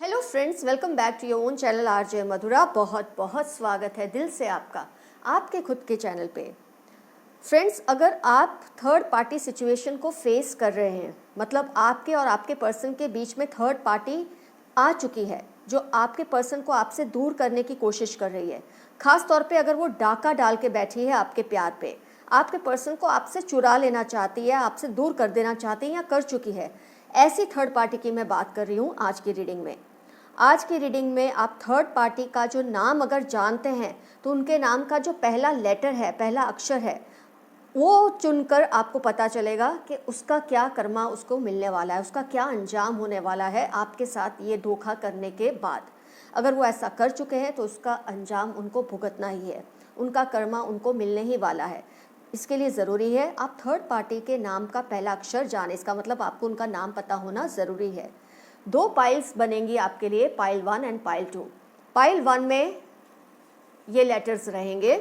Hello friends, welcome back to your own channel RJ Madhura. बहुत बहुत स्वागत है दिल से आपका आपके खुद के चैनल पे। फ्रेंड्स, अगर आप थर्ड पार्टी सिचुएशन को फेस कर रहे हैं, मतलब आपके और आपके पर्सन के बीच में थर्ड पार्टी आ चुकी है जो आपके पर्सन को आपसे दूर करने की कोशिश कर रही है, खास तौर पे अगर वो डाका डाल के बैठी है आपके प्यार पे, आपके पर्सन को आपसे चुरा लेना चाहती है, आपसे दूर कर देना चाहती है या कर चुकी है, ऐसी थर्ड पार्टी की मैं बात कर रही हूँ आज की रीडिंग में। आज की रीडिंग में आप थर्ड पार्टी का जो नाम अगर जानते हैं तो उनके नाम का जो पहला लेटर है, पहला अक्षर है, वो चुनकर आपको पता चलेगा कि उसका क्या कर्मा उसको मिलने वाला है, उसका क्या अंजाम होने वाला है आपके साथ ये धोखा करने के बाद। अगर वो ऐसा कर चुके हैं तो उसका अंजाम उनको भुगतना ही है, उनका कर्मा उनको मिलने ही वाला है। इसके लिए ज़रूरी है आप थर्ड पार्टी के नाम का पहला अक्षर जानें। इसका मतलब आपको उनका नाम पता होना ज़रूरी है। दो पाइल्स बनेंगी आपके लिए, पाइल 1 एंड पाइल 2। पाइल 1 में ये लेटर्स रहेंगे।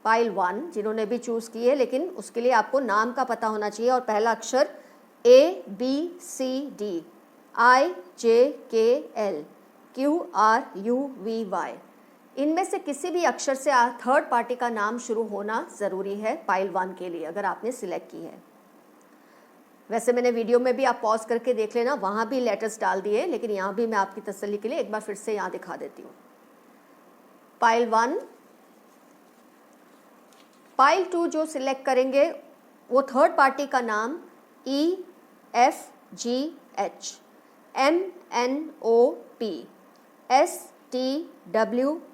पाइल 1 जिन्होंने भी चूज़ किए, लेकिन उसके लिए आपको नाम का पता होना चाहिए और पहला अक्षर ABCD IJKL QRUVY, इनमें से किसी भी अक्षर से थर्ड पार्टी का नाम शुरू होना ज़रूरी है पाइल 1 के लिए, अगर आपने सिलेक्ट की है। वैसे मैंने वीडियो में भी आप पॉज करके देख लेना, वहाँ भी लेटर्स डाल दिए, लेकिन यहाँ भी मैं आपकी तसल्ली के लिए एक बार फिर से यहाँ दिखा देती हूँ। पाइल 1। पाइल 2 जो सिलेक्ट करेंगे वो थर्ड पार्टी का नाम EFGH MNOP STWX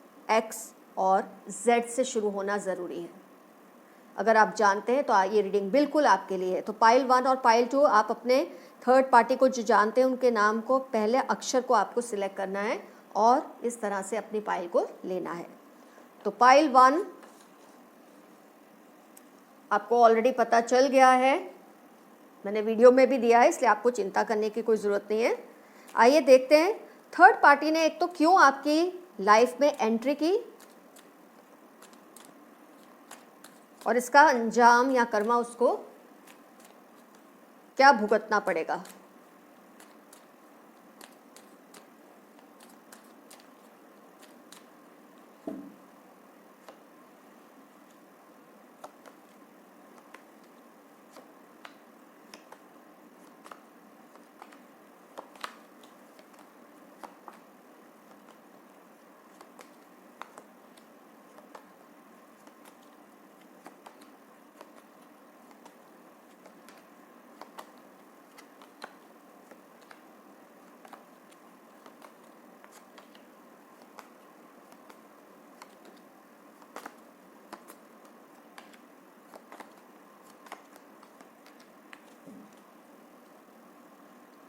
और Z से शुरू होना ज़रूरी है। अगर आप जानते हैं तो ये रीडिंग बिल्कुल आपके लिए है। तो पाइल 1 और पाइल 2 आप अपने थर्ड पार्टी को जो जानते हैं उनके नाम को, पहले अक्षर को आपको सिलेक्ट करना है और इस तरह से अपनी पाइल को लेना है। तो पाइल 1 आपको ऑलरेडी पता चल गया है, मैंने वीडियो में भी दिया है, इसलिए आपको चिंता करने की कोई ज़रूरत नहीं है। आइए देखते हैं थर्ड पार्टी ने एक तो क्यों आपकी लाइफ में एंट्री की और इसका अंजाम या कर्मा उसको क्या भुगतना पड़ेगा।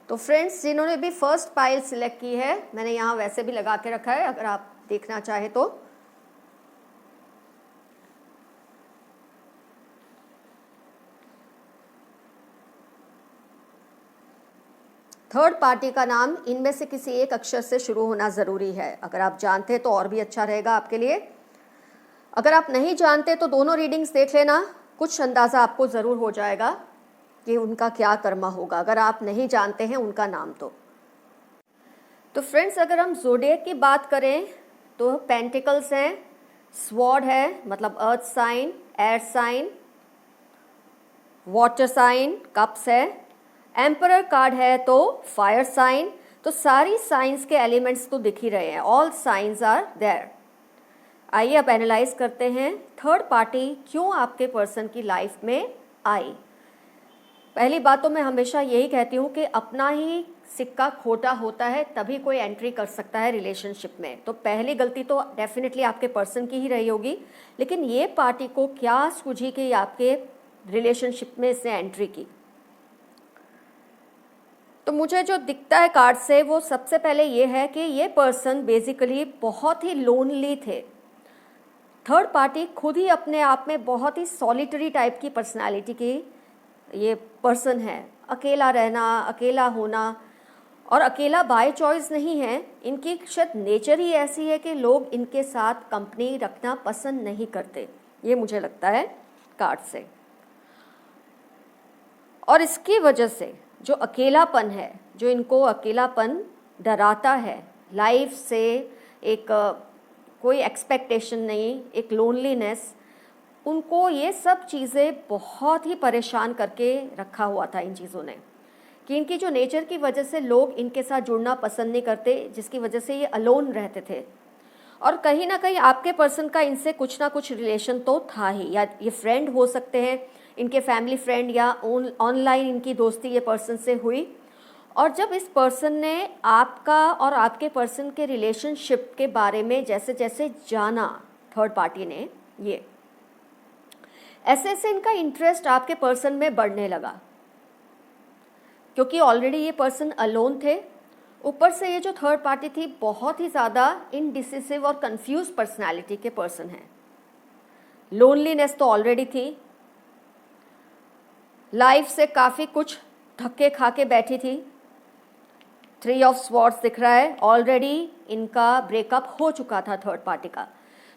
तो फ्रेंड्स, जिन्होंने भी फर्स्ट पाइल सिलेक्ट की है, मैंने यहाँ वैसे भी लगा के रखा है, अगर आप देखना चाहे तो। थर्ड पार्टी का नाम इनमें से किसी एक अक्षर से शुरू होना ज़रूरी है। अगर आप जानते हैं तो और भी अच्छा रहेगा आपके लिए। अगर आप नहीं जानते तो दोनों रीडिंग्स देख लेना, कुछ अंदाज़ा आपको ज़रूर हो जाएगा कि उनका क्या कर्मा होगा, अगर आप नहीं जानते हैं उनका नाम तो फ्रेंड्स, अगर हम ज़ोडिएक की बात करें तो पेंटिकल्स हैं, स्वॉर्ड है मतलब earth sign, air sign, water sign, cups है, एम्परर कार्ड है तो फायर साइन। तो सारी साइंस के एलिमेंट्स तो दिख ही रहे हैं, ऑल साइंस आर देयर। आइए अब एनालाइज करते हैं थर्ड पार्टी क्यों आपके पर्सन की लाइफ में आई। पहली बात तो मैं हमेशा यही कहती हूँ कि अपना ही सिक्का खोटा होता है तभी कोई एंट्री कर सकता है रिलेशनशिप में। तो पहली गलती तो डेफिनेटली आपके पर्सन की ही रही होगी, लेकिन ये पार्टी को क्या सूझी कि आपके रिलेशनशिप में इसने एंट्री की। तो मुझे जो दिखता है कार्ड से वो सबसे पहले ये है कि ये पर्सन बेसिकली बहुत ही लोनली थे। थर्ड पार्टी खुद ही अपने आप में बहुत ही सॉलिटरी टाइप की पर्सनालिटी की ये पर्सन है। अकेला रहना, अकेला होना, और अकेला बाय चॉइस नहीं है, इनकी शायद नेचर ही ऐसी है कि लोग इनके साथ कंपनी रखना पसंद नहीं करते, ये मुझे लगता है कार्ड से। और इसकी वजह से जो अकेलापन है, जो इनको अकेलापन डराता है, लाइफ से एक कोई एक्सपेक्टेशन नहीं, एक लोनलीनेस, उनको ये सब चीज़ें बहुत ही परेशान करके रखा हुआ था इन चीज़ों ने, कि इनकी जो नेचर की वजह से लोग इनके साथ जुड़ना पसंद नहीं करते, जिसकी वजह से ये अलोन रहते थे। और कहीं ना कहीं आपके पर्सन का इनसे कुछ ना कुछ रिलेशन तो था ही, या ये फ्रेंड हो सकते हैं, इनके फैमिली फ्रेंड, या ऑनलाइन इनकी दोस्ती ये पर्सन से हुई। और जब इस पर्सन ने आपका और आपके पर्सन के रिलेशनशिप के बारे में जैसे जैसे जाना, थर्ड पार्टी ने, ये ऐसे ऐसे इनका इंटरेस्ट आपके पर्सन में बढ़ने लगा, क्योंकि ऑलरेडी ये पर्सन अलोन थे। ऊपर से ये जो थर्ड पार्टी थी बहुत ही ज़्यादा इनडिसिसिव और कंफ्यूज पर्सनालिटी के पर्सन हैं। लोनलीनेस तो ऑलरेडी थी, लाइफ से काफ़ी कुछ धक्के खा के बैठी थी। 3 ऑफ स्वॉर्ड्स दिख रहा है, ऑलरेडी इनका ब्रेकअप हो चुका था थर्ड पार्टी का।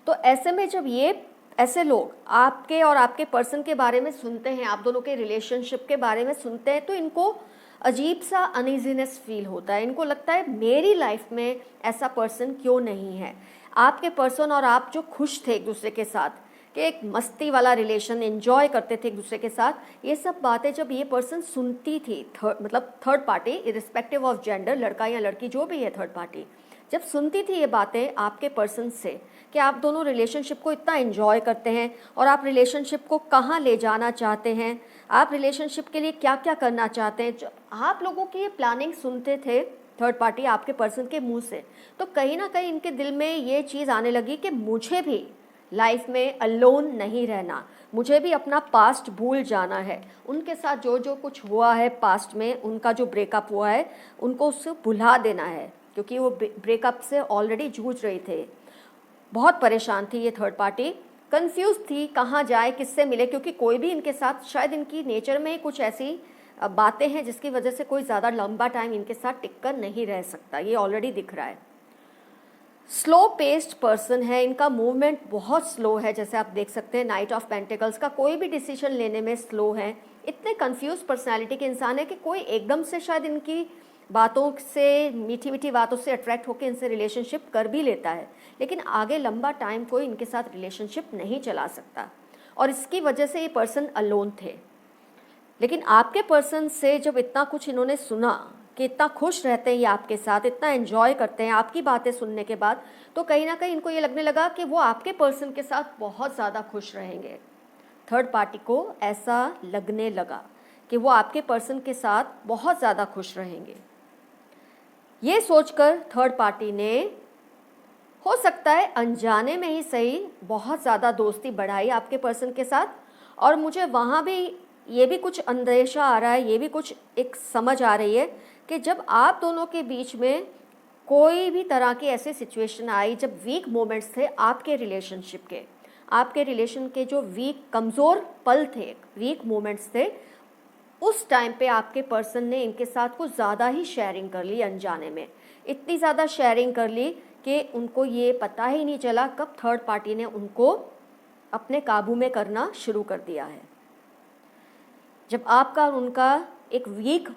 तो ऐसे में जब ये ऐसे लोग आपके और आपके पर्सन के बारे में सुनते हैं, आप दोनों के रिलेशनशिप के बारे में सुनते हैं, तो इनको अजीब सा अनइजीनेस फील होता है। इनको लगता है मेरी लाइफ में ऐसा पर्सन क्यों नहीं है। आपके पर्सन और आप जो खुश थे एक दूसरे के साथ, कि एक मस्ती वाला रिलेशन एंजॉय करते थे एक दूसरे के साथ, ये सब बातें जब ये पर्सन सुनती थी, मतलब third party, irrespective of gender, लड़का या लड़की जो भी है थर्ड पार्टी, जब सुनती थी ये बातें आपके पर्सन से कि आप दोनों रिलेशनशिप को इतना एंजॉय करते हैं और आप रिलेशनशिप को कहाँ ले जाना चाहते हैं, आप रिलेशनशिप के लिए क्या क्या करना चाहते हैं, जब आप लोगों की ये प्लानिंग सुनते थे थर्ड पार्टी आपके पर्सन के मुंह से, तो कहीं ना कहीं इनके दिल में ये चीज़ आने लगी कि मुझे भी लाइफ में अलोन नहीं रहना, मुझे भी अपना पास्ट भूल जाना है। उनके साथ जो जो कुछ हुआ है पास्ट में, उनका जो ब्रेकअप हुआ है, उनको उससे भुला देना है, क्योंकि वो ब्रेकअप से ऑलरेडी जूझ रहे थे। बहुत परेशान थी ये थर्ड पार्टी, कंफ्यूज थी कहाँ जाए, किससे मिले, क्योंकि कोई भी इनके साथ, शायद इनकी नेचर में कुछ ऐसी बातें हैं जिसकी वजह से कोई ज़्यादा लंबा टाइम इनके साथ टिककर नहीं रह सकता, ये ऑलरेडी दिख रहा है। स्लो पेस्ड पर्सन है, इनका मूवमेंट बहुत स्लो है, जैसे आप देख सकते हैं नाइट ऑफ पेंटिकल्स का, कोई भी डिसीजन लेने में स्लो है। इतने कंफ्यूज पर्सनालिटी के इंसान है कि कोई एकदम से शायद इनकी बातों से, मीठी मीठी बातों से अट्रैक्ट होकर इनसे रिलेशनशिप कर भी लेता है, लेकिन आगे लंबा टाइम कोई इनके साथ रिलेशनशिप नहीं चला सकता, और इसकी वजह से ये पर्सन अलोन थे। लेकिन आपके पर्सन से जब इतना कुछ इन्होंने सुना कि इतना खुश रहते हैं ये आपके साथ, इतना एंजॉय करते हैं आपकी बातें सुनने के बाद, तो कहीं ना कहीं इनको ये लगने लगा कि वो आपके पर्सन के साथ बहुत ज़्यादा खुश रहेंगे। थर्ड पार्टी को ऐसा लगने लगा कि वो आपके पर्सन के साथ बहुत ज़्यादा खुश रहेंगे। ये सोचकर थर्ड पार्टी ने, हो सकता है अनजाने में ही सही, बहुत ज़्यादा दोस्ती बढ़ाई आपके पर्सन के साथ। और मुझे वहाँ भी ये भी कुछ अंदेशा आ रहा है, ये भी कुछ एक समझ आ रही है कि जब आप दोनों के बीच में कोई भी तरह की ऐसी सिचुएशन आई, जब वीक मोमेंट्स थे आपके रिलेशनशिप के, आपके रिलेशन के जो वीक कमज़ोर पल थे, वीक मोमेंट्स थे, उस टाइम पे आपके पर्सन ने इनके साथ कुछ ज़्यादा ही शेयरिंग कर ली अनजाने में। इतनी ज़्यादा शेयरिंग कर ली कि उनको ये पता ही नहीं चला कब थर्ड पार्टी ने उनको अपने काबू में करना शुरू कर दिया है। जब आपका और उनका एक वीक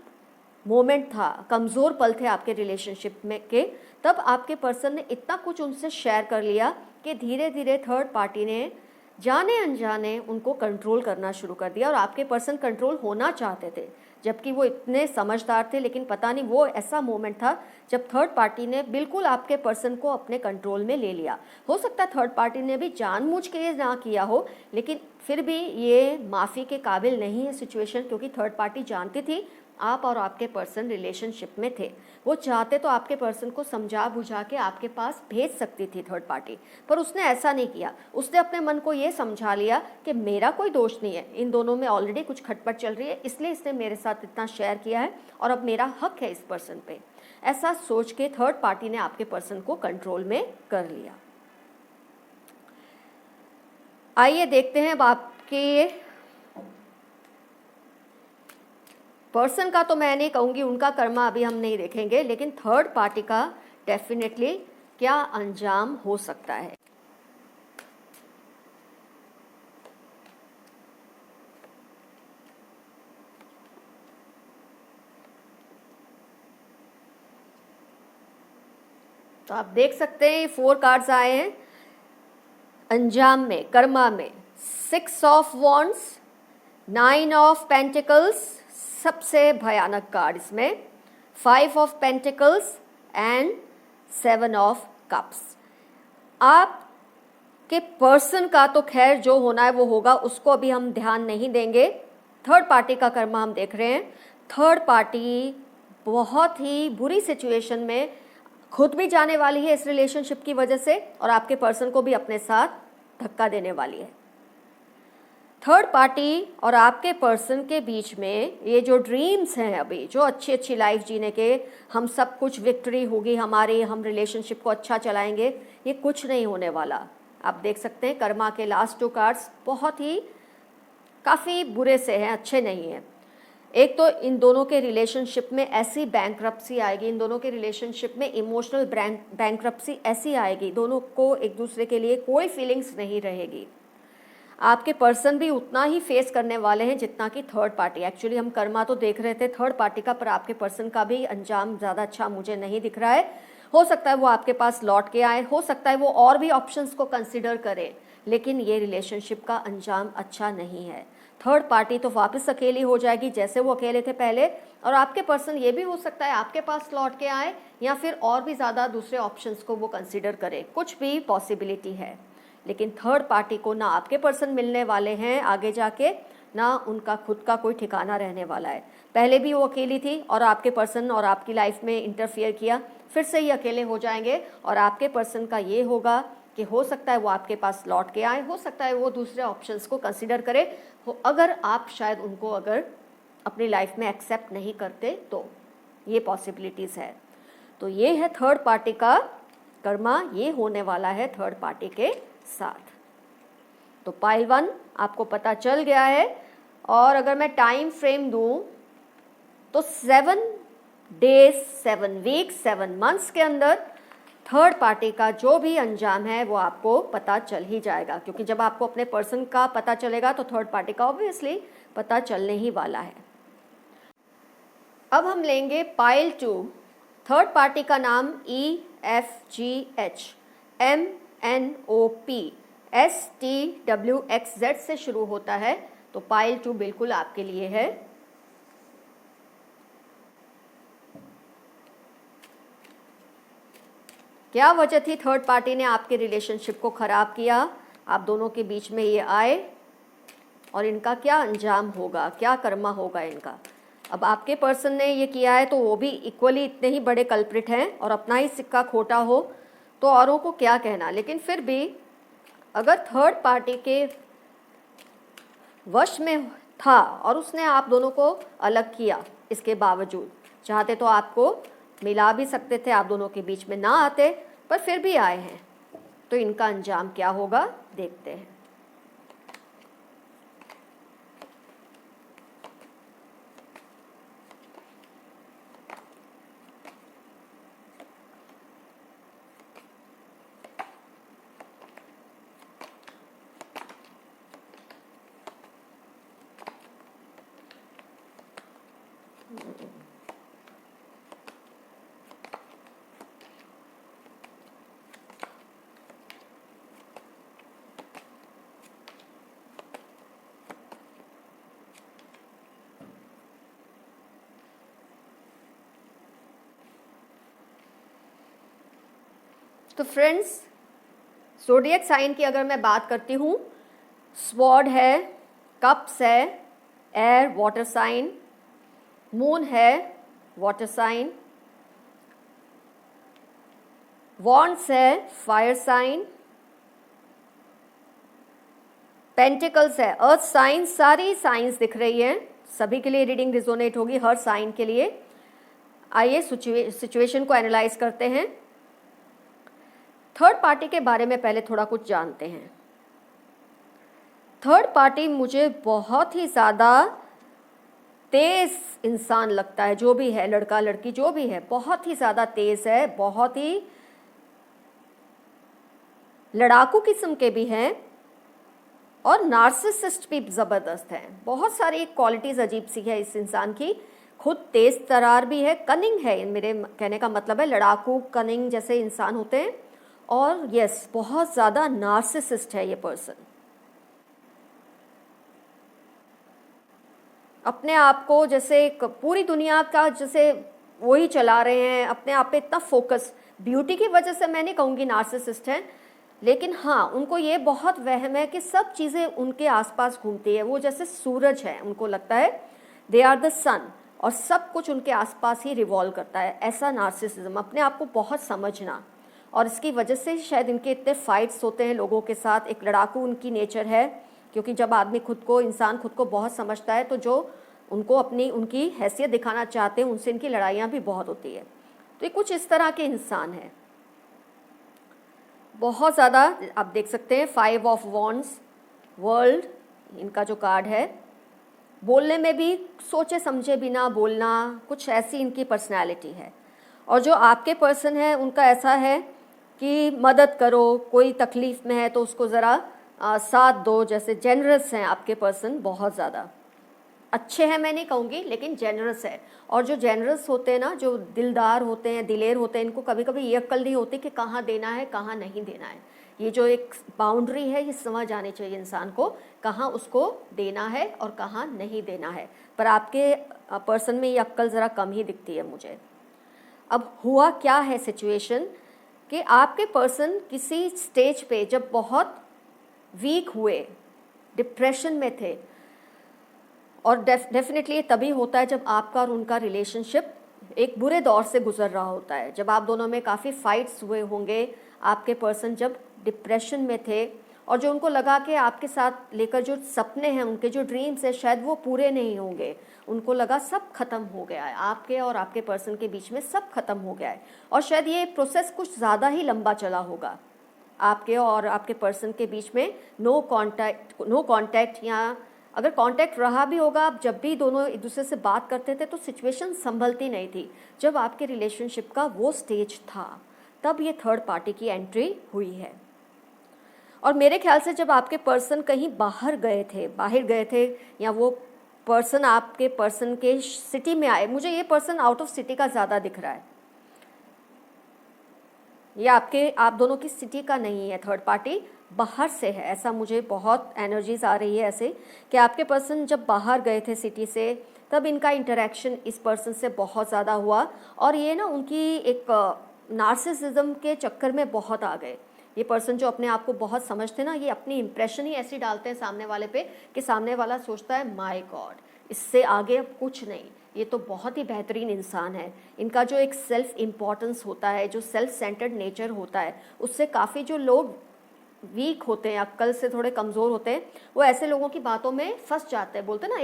मोमेंट था, कमज़ोर पल थे आपके रिलेशनशिप में के, तब आपके पर्सन ने इतना कुछ उनसे शेयर कर लिया कि धीरे धीरे थर्ड पार्टी ने जाने अनजाने उनको कंट्रोल करना शुरू कर दिया। और आपके पर्सन कंट्रोल होना चाहते थे, जबकि वो इतने समझदार थे, लेकिन पता नहीं वो ऐसा मोमेंट था जब थर्ड पार्टी ने बिल्कुल आपके पर्सन को अपने कंट्रोल में ले लिया। हो सकता है थर्ड पार्टी ने भी जानबूझ के ये ना किया हो, लेकिन फिर भी ये माफ़ी के काबिल नहीं है सिचुएशन, क्योंकि थर्ड पार्टी जानती थी आप और आपके पर्सन रिलेशनशिप में थे। वो चाहते तो आपके पर्सन को समझा बुझा के आपके पास भेज सकती थी थर्ड पार्टी, पर उसने ऐसा नहीं किया। उसने अपने मन को ये समझा लिया कि मेरा कोई दोष नहीं है, इन दोनों में ऑलरेडी कुछ खटपट चल रही है, इसलिए इसने मेरे साथ इतना शेयर किया है और अब मेरा हक है इस पर्सन पे। ऐसा सोच के थर्ड पार्टी ने आपके पर्सन को कंट्रोल में कर लिया। आइए देखते हैं अब आपके पर्सन का, तो मैं नहीं कहूँगी उनका कर्मा अभी हम नहीं देखेंगे, लेकिन थर्ड पार्टी का डेफिनेटली क्या अंजाम हो सकता है। तो आप देख सकते हैं ये 4 कार्ड्स आए हैं अंजाम में, कर्मा में। 6 ऑफ वॉन्ड्स, 9 ऑफ पेंटिकल्स सबसे भयानक कार्ड इसमें, 5 of pentacles and 7 of cups. आपके पर्सन का तो खैर जो होना है वो होगा, उसको अभी हम ध्यान नहीं देंगे। थर्ड पार्टी का कर्मा हम देख रहे हैं। थर्ड पार्टी बहुत ही बुरी सिचुएशन में खुद भी जाने वाली है इस रिलेशनशिप की वजह से, और आपके पर्सन को भी अपने साथ धक्का देने वाली है। थर्ड पार्टी और आपके पर्सन के बीच में ये जो ड्रीम्स हैं अभी, जो अच्छी अच्छी लाइफ जीने के, हम सब कुछ विक्ट्री होगी हमारी, हम रिलेशनशिप को अच्छा चलाएंगे, ये कुछ नहीं होने वाला। आप देख सकते हैं कर्मा के लास्ट 2 कार्ड्स बहुत ही काफ़ी बुरे से हैं, अच्छे नहीं हैं। एक तो इन दोनों के रिलेशनशिप में ऐसी बैंक्रप्सी आएगी, इन दोनों के रिलेशनशिप में इमोशनल बैंक्रप्सी ऐसी आएगी, दोनों को एक दूसरे के लिए कोई फीलिंग्स नहीं रहेगी। आपके पर्सन भी उतना ही फेस करने वाले हैं जितना कि थर्ड पार्टी। एक्चुअली हम कर्मा तो देख रहे थे थर्ड पार्टी का, पर आपके पर्सन का भी अंजाम ज़्यादा अच्छा मुझे नहीं दिख रहा है। हो सकता है वो आपके पास लौट के आए, हो सकता है वो और भी ऑप्शंस को कंसिडर करें, लेकिन ये रिलेशनशिप का अंजाम अच्छा नहीं है। थर्ड पार्टी तो वापस अकेली हो जाएगी जैसे वो अकेले थे पहले, और आपके पर्सन ये भी हो सकता है आपके पास लौट के आए, या फिर और भी ज़्यादा दूसरे ऑप्शंस को वो कंसिडर करे, कुछ भी पॉसिबिलिटी है। लेकिन थर्ड पार्टी को ना आपके पर्सन मिलने वाले हैं आगे जाके, ना उनका खुद का कोई ठिकाना रहने वाला है। पहले भी वो अकेली थी और आपके पर्सन और आपकी लाइफ में इंटरफियर किया, फिर से ही अकेले हो जाएंगे। और आपके पर्सन का ये होगा कि हो सकता है वो आपके पास लौट के आए, हो सकता है वो दूसरे ऑप्शंस को कंसिडर करे, अगर आप शायद उनको अगर अपनी लाइफ में एक्सेप्ट नहीं करते तो ये पॉसिबिलिटीज़ है। तो ये है थर्ड पार्टी का कर्मा, ये होने वाला है थर्ड पार्टी के साथ। तो पाइल 1 आपको पता चल गया है। और अगर मैं टाइम फ्रेम दूं तो 7 डेज, 7 वीक्स, 7 मंथ्स के अंदर थर्ड पार्टी का जो भी अंजाम है वो आपको पता चल ही जाएगा, क्योंकि जब आपको अपने पर्सन का पता चलेगा तो थर्ड पार्टी का ऑब्वियसली पता चलने ही वाला है। अब हम लेंगे पाइल 2। थर्ड पार्टी का नाम EFGH MNOP STWXZ से शुरू होता है। तो पाइल 2 बिल्कुल आपके लिए है। क्या वजह थी थर्ड पार्टी ने आपके रिलेशनशिप को ख़राब किया, आप दोनों के बीच में ये आए, और इनका क्या अंजाम होगा, क्या कर्मा होगा इनका। अब आपके पर्सन ने ये किया है तो वो भी इक्वली इतने ही बड़े कल्प्रिट हैं, और अपना ही सिक्का खोटा हो तो औरों को क्या कहना। लेकिन फिर भी अगर थर्ड पार्टी के वश में था और उसने आप दोनों को अलग किया, इसके बावजूद चाहते तो आपको मिला भी सकते थे, आप दोनों के बीच में ना आते, पर फिर भी आए हैं, तो इनका अंजाम क्या होगा देखते हैं। तो फ्रेंड्स, ज़ोडिएक साइन की अगर मैं बात करती हूँ, स्वॉर्ड है, कप्स है, एयर वाटर साइन, मून है वाटर साइन, वॉन्ड्स है फायर साइन, पेंटिकल्स है अर्थ साइन। सारी साइंस दिख रही है, सभी के लिए रीडिंग रिजोनेट होगी, हर साइन के लिए। आइए सिचुएशन को एनालाइज करते हैं। थर्ड पार्टी के बारे में पहले थोड़ा कुछ जानते हैं। थर्ड पार्टी मुझे बहुत ही ज़्यादा तेज़ इंसान लगता है, जो भी है, लड़का लड़की जो भी है, बहुत ही ज़्यादा तेज़ है, बहुत ही लड़ाकू किस्म के भी हैं, और नार्सिसिस्ट भी ज़बरदस्त हैं। बहुत सारी क्वालिटीज़ अजीब सी है इस इंसान की। खुद तेज तरार भी है, कनिंग है, मेरे कहने का मतलब है लड़ाकू कनिंग जैसे इंसान होते हैं। और यस, बहुत ज़्यादा नार्सिसिस्ट है ये पर्सन। अपने आप को जैसे पूरी दुनिया का जैसे वही चला रहे हैं, अपने आप पे इतना फोकस, ब्यूटी की वजह से मैं नहीं कहूँगी नार्सिसिस्ट हैं, लेकिन हाँ उनको ये बहुत वहम है कि सब चीज़ें उनके आसपास घूमती है, वो जैसे सूरज है, उनको लगता है दे आर द सन और सब कुछ उनके आसपास ही रिवॉल्व करता है। ऐसा नार्सिसिज्म, अपने आप को बहुत समझना, और इसकी वजह से शायद इनके इतने फाइट्स होते हैं लोगों के साथ। एक लड़ाकू उनकी नेचर है, क्योंकि जब आदमी इंसान खुद को बहुत समझता है तो जो उनको अपनी उनकी हैसियत दिखाना चाहते हैं उनसे इनकी लड़ाइयाँ भी बहुत होती है। तो ये कुछ इस तरह के इंसान हैं, बहुत ज़्यादा। आप देख सकते हैं 5 ऑफ वॉन्ड्स, वर्ल्ड इनका जो कार्ड है। बोलने में भी सोचे समझे बिना बोलना, कुछ ऐसी इनकी पर्सनैलिटी है। और जो आपके पर्सन है उनका ऐसा है कि मदद करो, कोई तकलीफ़ में है तो उसको ज़रा साथ दो, जैसे जेनरस हैं आपके पर्सन, बहुत ज़्यादा अच्छे हैं मैं नहीं कहूँगी, लेकिन जेनरस है। और जो जेनरस होते हैं ना, जो दिलदार होते हैं, दिलेर होते हैं, इनको कभी कभी ये अक्ल नहीं होती कि कहाँ देना है कहाँ नहीं देना है। ये जो एक बाउंड्री है ये समझ आनी चाहिए इंसान को, कहाँ उसको देना है और कहाँ नहीं देना है। पर आपके पर्सन में ये अक्ल ज़रा कम ही दिखती है मुझे। अब हुआ क्या है सिचुएशन कि आपके पर्सन किसी स्टेज पे जब बहुत वीक हुए, डिप्रेशन में थे, और डेफिनेटली ये तभी होता है जब आपका और उनका रिलेशनशिप एक बुरे दौर से गुजर रहा होता है, जब आप दोनों में काफ़ी फाइट्स हुए होंगे। आपके पर्सन जब डिप्रेशन में थे और जो उनको लगा कि आपके साथ लेकर जो सपने हैं, उनके जो ड्रीम्स हैं, शायद वो पूरे नहीं होंगे। उनको लगा सब खत्म हो गया है, आपके और आपके पर्सन के बीच में सब खत्म हो गया है। और शायद ये प्रोसेस कुछ ज़्यादा ही लंबा चला होगा आपके और आपके पर्सन के बीच में। नो कांटेक्ट, या अगर कांटेक्ट रहा भी होगा, आप जब भी दोनों एक दूसरे से बात करते थे तो सिचुएशन संभलती नहीं थी। जब आपके रिलेशनशिप का वो स्टेज था तब ये थर्ड पार्टी की एंट्री हुई है। और मेरे ख्याल से जब आपके पर्सन कहीं बाहर गए थे या वो पर्सन आपके पर्सन के सिटी में आए, मुझे ये पर्सन आउट ऑफ सिटी का ज़्यादा दिख रहा है, ये आप दोनों की सिटी का नहीं है, थर्ड पार्टी बाहर से है। ऐसा मुझे बहुत एनर्जीज आ रही है ऐसे कि आपके पर्सन जब बाहर गए थे सिटी से, तब इनका इंटरेक्शन इस पर्सन से बहुत ज़्यादा हुआ और ये ना उनकी एक नार्सिसिज्म के चक्कर में बहुत आ गए। ये पर्सन जो अपने आप को बहुत समझते ना, ये अपनी इंप्रेशन ही ऐसी डालते हैं सामने वाले पे कि सामने वाला सोचता है माय गॉड, इससे आगे अब कुछ नहीं, ये तो बहुत ही बेहतरीन इंसान है। इनका जो एक सेल्फ इम्पोर्टेंस होता है, जो सेल्फ सेंटर्ड नेचर होता है, उससे काफ़ी जो लोग वीक होते हैं, अक्ल से थोड़े कमज़ोर होते हैं, वो ऐसे लोगों की बातों में फंस जाते हैं। बोलते हैं ना,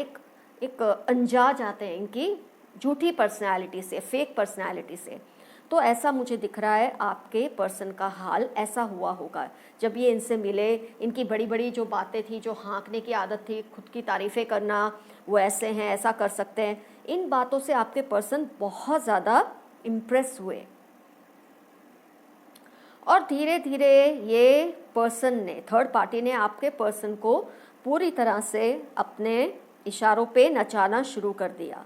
एक अनजा जाते हैं इनकी झूठी पर्सनैलिटी से, फेक पर्सनैलिटी से। तो ऐसा मुझे दिख रहा है आपके पर्सन का हाल ऐसा हुआ होगा जब ये इनसे मिले। इनकी बड़ी बड़ी जो बातें थी, जो हाँकने की आदत थी, खुद की तारीफ़ें करना, वो ऐसे हैं, ऐसा कर सकते हैं, इन बातों से आपके पर्सन बहुत ज़्यादा इम्प्रेस हुए। और धीरे धीरे ये पर्सन ने, थर्ड पार्टी ने आपके पर्सन को पूरी तरह से अपने इशारों पे नचाना शुरू कर दिया।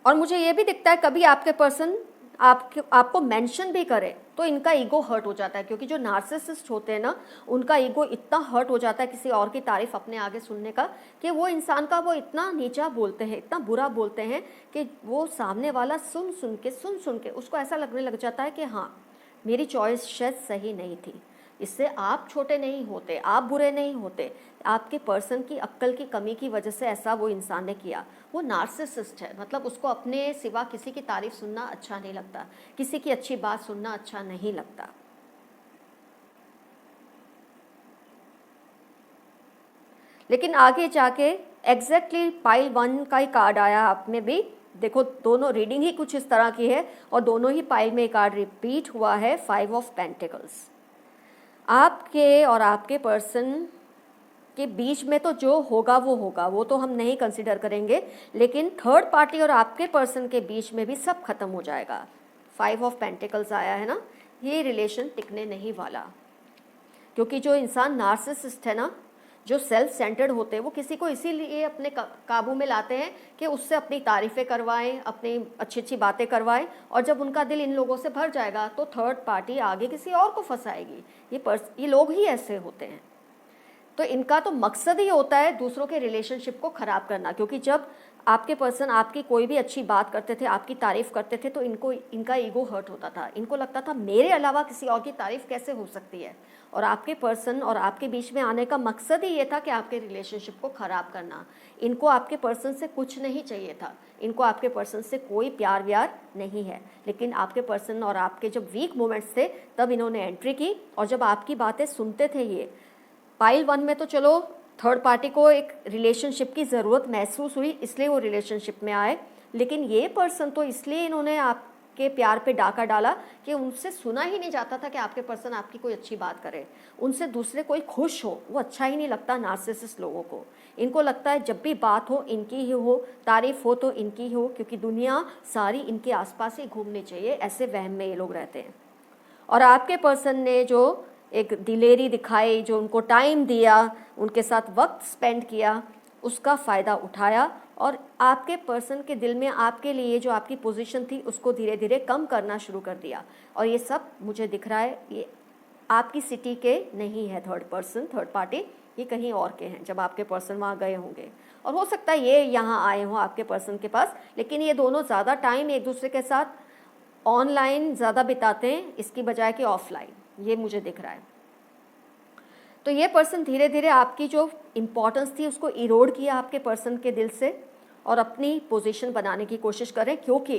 और मुझे ये भी दिखता है कभी आपके पर्सन आपको मेंशन भी करे तो इनका ईगो हर्ट हो जाता है, क्योंकि जो नार्सिसिस्ट होते हैं ना, उनका ईगो इतना हर्ट हो जाता है किसी और की तारीफ अपने आगे सुनने का, कि वो इंसान का वो इतना नीचा बोलते हैं, इतना बुरा बोलते हैं कि वो सामने वाला सुन सुन के उसको ऐसा लगने लग जाता है कि हाँ, मेरी चॉइस शायद सही नहीं थी। इससे आप छोटे नहीं होते, आप बुरे नहीं होते, आपके पर्सन की अक्ल की कमी की वजह से ऐसा वो इंसान ने किया। वो नार्सिसिस्ट है, मतलब उसको अपने सिवा किसी की तारीफ सुनना अच्छा नहीं लगता, किसी की अच्छी बात सुनना अच्छा नहीं लगता। लेकिन आगे जाके एग्जैक्टली पाइल 1 का ही कार्ड आया आप में भी। देखो, दोनों रीडिंग ही कुछ इस तरह की है और दोनों ही पाइल में कार्ड रिपीट हुआ है, 5 ऑफ पेंटिकल्स। आपके और आपके पर्सन के बीच में तो जो होगा वो तो हम नहीं कंसिडर करेंगे, लेकिन थर्ड पार्टी और आपके पर्सन के बीच में भी सब खत्म हो जाएगा। 5 ऑफ पेंटिकल्स आया है ना, ये रिलेशन टिकने नहीं वाला, क्योंकि जो इंसान नार्सिसिस्ट है ना, जो सेल्फ सेंटर्ड होते हैं वो किसी को इसीलिए अपने काबू में लाते हैं कि उससे अपनी तारीफ़ें करवाएं, अपनी अच्छी अच्छी बातें करवाएं, और जब उनका दिल इन लोगों से भर जाएगा तो थर्ड पार्टी आगे किसी और को फंसाएगी। ये लोग ही ऐसे होते हैं। तो इनका तो मकसद ही होता है दूसरों के रिलेशनशिप को ख़राब करना, क्योंकि जब आपके पर्सन आपकी कोई भी अच्छी बात करते थे, आपकी तारीफ़ करते थे, तो इनका ईगो हर्ट होता था। इनको लगता था मेरे अलावा किसी और की तारीफ़ कैसे हो सकती है, और आपके पर्सन और आपके बीच में आने का मकसद ही ये था कि आपके रिलेशनशिप को ख़राब करना। इनको आपके पर्सन से कुछ नहीं चाहिए था, इनको आपके पर्सन से कोई प्यार व्यार नहीं है, लेकिन आपके पर्सन और आपके जब वीक मोमेंट्स थे तब इन्होंने एंट्री की, और जब आपकी बातें सुनते थे ये पाइल 1 में तो चलो थर्ड पार्टी को एक रिलेशनशिप की ज़रूरत महसूस हुई इसलिए वो रिलेशनशिप में आए, लेकिन ये पर्सन तो इसलिए इन्होंने आपके प्यार पे डाका डाला कि उनसे सुना ही नहीं जाता था कि आपके पर्सन आपकी कोई अच्छी बात करे, उनसे दूसरे कोई खुश हो वो अच्छा ही नहीं लगता नार्सिसिस्ट लोगों को। इनको लगता है जब भी बात हो इनकी ही हो, तारीफ़ हो तो इनकी ही हो, क्योंकि दुनिया सारी इनके आसपास ही घूमनी चाहिए, ऐसे वहम में ये लोग रहते हैं। और आपके पर्सन ने जो एक दिलेरी दिखाई, जो उनको टाइम दिया, उनके साथ वक्त स्पेंड किया, उसका फ़ायदा उठाया, और आपके पर्सन के दिल में आपके लिए जो आपकी पोजीशन थी उसको धीरे धीरे कम करना शुरू कर दिया। और ये सब मुझे दिख रहा है ये आपकी सिटी के नहीं है थर्ड पार्टी, ये कहीं और के हैं जब आपके पर्सन वहाँ गए होंगे, और हो सकता है ये यहाँ आए हों आपके पर्सन के पास, लेकिन ये दोनों ज़्यादा टाइम एक दूसरे के साथ ऑनलाइन ज़्यादा बिताते हैं इसकी बजाय कि ऑफलाइन, ये मुझे दिख रहा है। तो ये पर्सन धीरे धीरे आपकी जो इम्पोर्टेंस थी उसको इरोड किया आपके पर्सन के दिल से, और अपनी पोजीशन बनाने की कोशिश करें, क्योंकि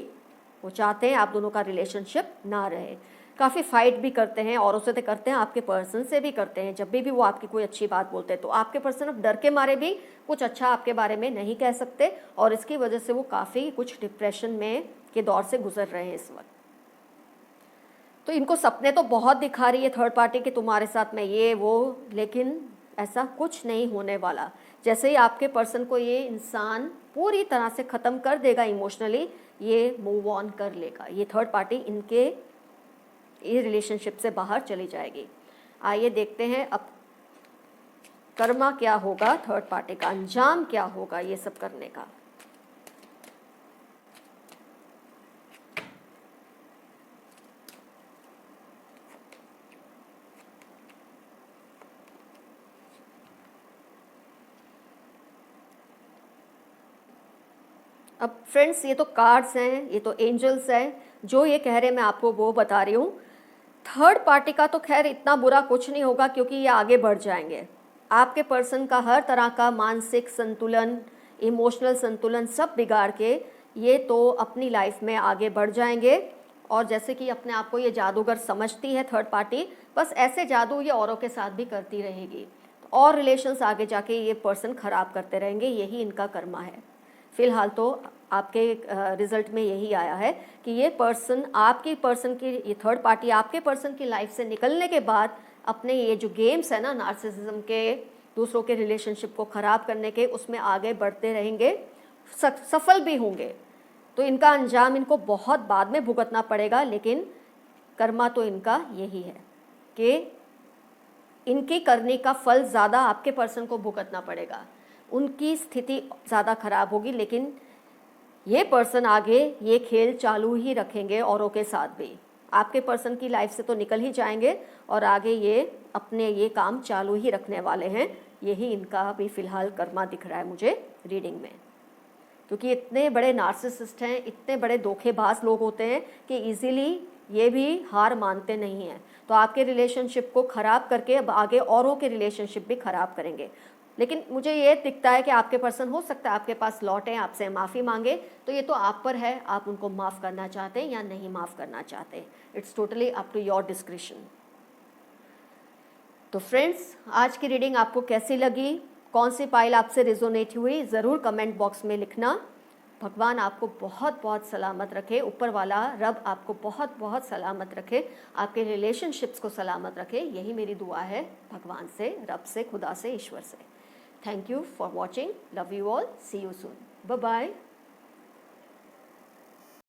वो चाहते हैं आप दोनों का रिलेशनशिप ना रहे। काफ़ी फाइट भी करते हैं, औरों से तो करते हैं, आपके पर्सन से भी करते हैं। जब भी वो आपकी कोई अच्छी बात बोलते हैं तो आपके पर्सन अब डर के मारे भी कुछ अच्छा आपके बारे में नहीं कह सकते, और इसकी वजह से वो काफ़ी कुछ डिप्रेशन में के दौर से गुजर रहे हैं इस वक्त। तो इनको सपने तो बहुत दिखा रही है थर्ड पार्टी कि तुम्हारे साथ में ये वो, लेकिन ऐसा कुछ नहीं होने वाला। जैसे ही आपके पर्सन को ये इंसान पूरी तरह से ख़त्म कर देगा इमोशनली, ये मूव ऑन कर लेगा, ये थर्ड पार्टी इनके ये रिलेशनशिप से बाहर चली जाएगी। आइए देखते हैं अब कर्मा क्या होगा, थर्ड पार्टी का अंजाम क्या होगा ये सब करने का। अब फ्रेंड्स ये तो कार्ड्स हैं, ये तो एंजल्स हैं, जो ये कह रहे हैं मैं आपको वो बता रही हूँ। थर्ड पार्टी का तो खैर इतना बुरा कुछ नहीं होगा, क्योंकि ये आगे बढ़ जाएंगे। आपके पर्सन का हर तरह का मानसिक संतुलन, इमोशनल संतुलन सब बिगाड़ के ये तो अपनी लाइफ में आगे बढ़ जाएंगे। और जैसे कि अपने आप को ये जादूगर समझती है थर्ड पार्टी, बस ऐसे जादू ये औरों के साथ भी करती रहेगी, और रिलेशंस आगे जाके ये पर्सन ख़राब करते रहेंगे, यही इनका कर्मा है। फ़िलहाल तो आपके रिज़ल्ट में यही आया है कि ये पर्सन आपकी पर्सन की, ये थर्ड पार्टी आपके पर्सन की लाइफ से निकलने के बाद अपने ये जो गेम्स है ना नार्सिसिज्म के, दूसरों के रिलेशनशिप को ख़राब करने के, उसमें आगे बढ़ते रहेंगे, सफल भी होंगे। तो इनका अंजाम इनको बहुत बाद में भुगतना पड़ेगा, लेकिन कर्मा तो इनका यही है कि इनकी करने का फल ज़्यादा आपके पर्सन को भुगतना पड़ेगा, उनकी स्थिति ज़्यादा खराब होगी, लेकिन ये पर्सन आगे ये खेल चालू ही रखेंगे औरों के साथ भी। आपके पर्सन की लाइफ से तो निकल ही जाएंगे और आगे ये अपने ये काम चालू ही रखने वाले हैं। यही इनका भी फ़िलहाल कर्मा दिख रहा है मुझे रीडिंग में, क्योंकि इतने बड़े नार्सिसिस्ट हैं, इतने बड़े धोखेबाज लोग होते हैं कि इजीली ये भी हार मानते नहीं हैं। तो आपके रिलेशनशिप को ख़राब करके अब आगे औरों के रिलेशनशिप भी ख़राब करेंगे। लेकिन मुझे ये दिखता है कि आपके पर्सन हो सकता है आपके पास लौटें, आपसे माफ़ी मांगे, तो ये तो आप पर है, आप उनको माफ़ करना चाहते हैं या नहीं माफ़ करना चाहते। It's totally up to your discretion. तो फ्रेंड्स, आज की रीडिंग आपको कैसी लगी, कौन सी पाइल आपसे रिजोनेट हुई, ज़रूर कमेंट बॉक्स में लिखना। भगवान आपको बहुत बहुत सलामत रखे, ऊपर वाला रब आपको बहुत बहुत सलामत रखे, आपके रिलेशनशिप्स को सलामत रखे, यही मेरी दुआ है भगवान से, रब से, खुदा से, ईश्वर से। Thank you for watching. Love you all. See you soon. Bye-bye.